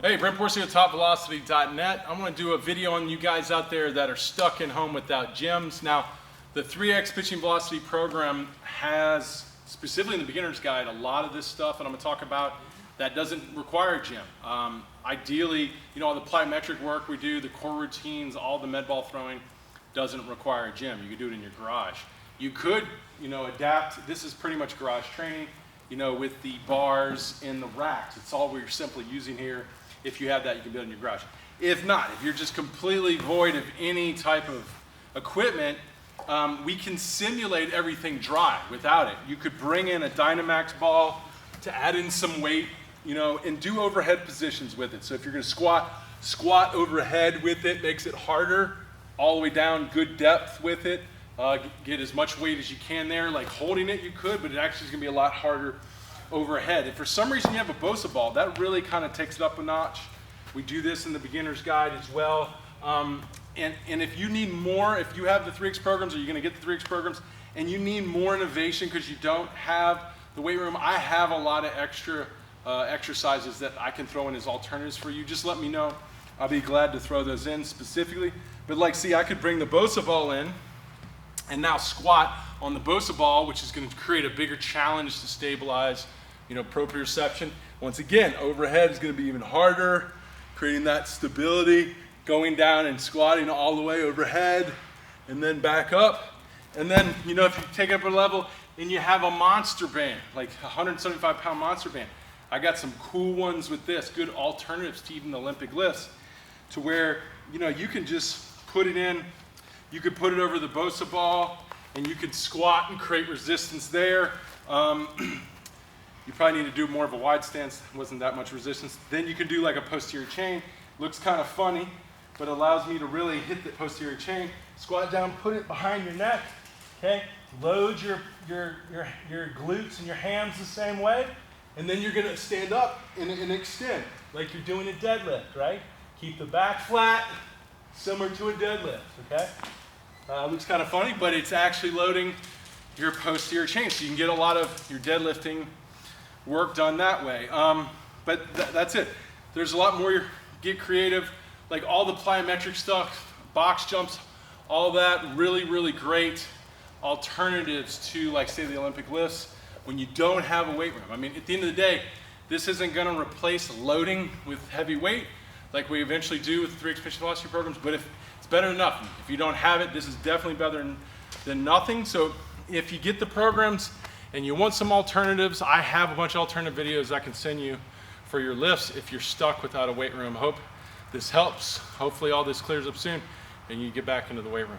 Hey, Brent Porcy with TopVelocity.net. I'm going to do a video on you guys out there that are stuck in home without gyms. Now, the 3X Pitching Velocity Program has, specifically in the beginner's guide, a lot of this stuff that I'm going to talk about that doesn't require a gym. Ideally, all the plyometric work we do, the core routines, all the med ball throwing doesn't require a gym. You can do it in your garage. You could, adapt. This is pretty much garage training, with the bars and the racks. It's all we're simply using here. If you have that, you can build in your garage. If not, if you're just completely void of any type of equipment, we can simulate everything dry without it. You could bring in a Dynomax ball to add in some weight, and do overhead positions with it. So if you're gonna squat overhead with it, makes it harder, all the way down, good depth with it. Get as much weight as you can there. Like holding it, you could, but it actually is gonna be a lot harder overhead. If for some reason you have a BOSU ball, that really kind of takes it up a notch. We do this in the beginner's guide as well. And if you need more, if you have the 3X programs, or you're gonna get the 3X programs, and you need more innovation because you don't have the weight room, I have a lot of extra exercises that I can throw in as alternatives for you. Just let me know. I'll be glad to throw those in specifically. But see, I could bring the BOSU ball in and now squat on the BOSU ball, which is gonna create a bigger challenge to stabilize proprioception. Once again, overhead is going to be even harder, creating that stability, going down and squatting all the way overhead, and then back up. And then, if you take it up a level and you have a monster band, like a 175-pound monster band, I got some cool ones with this, good alternatives to even the Olympic lifts, to where, you can just put it in, you could put it over the BOSU ball, and you could squat and create resistance there. You probably need to do more of a wide stance, wasn't that much resistance. Then you can do like a posterior chain. Looks kind of funny, but allows me to really hit the posterior chain. Squat down, put it behind your neck, okay? Load your glutes and your hams the same way, and then you're gonna stand up and extend, like you're doing a deadlift, right? Keep the back flat, similar to a deadlift, okay? Looks kind of funny, but it's actually loading your posterior chain, so you can get a lot of your deadlifting work done that way. But that's it. There's a lot more. Get creative. Like all the plyometric stuff, box jumps, all that, really, really great alternatives to, like, say, the Olympic lifts when you don't have a weight room. I mean, at the end of the day, this isn't going to replace loading with heavy weight like we eventually do with the 3X Pitching Velocity programs, but if it's better than nothing. If you don't have it, this is definitely better than nothing. So if you get the programs and you want some alternatives, I have a bunch of alternative videos I can send you for your lifts if you're stuck without a weight room. Hope this helps. Hopefully all this clears up soon and you get back into the weight room.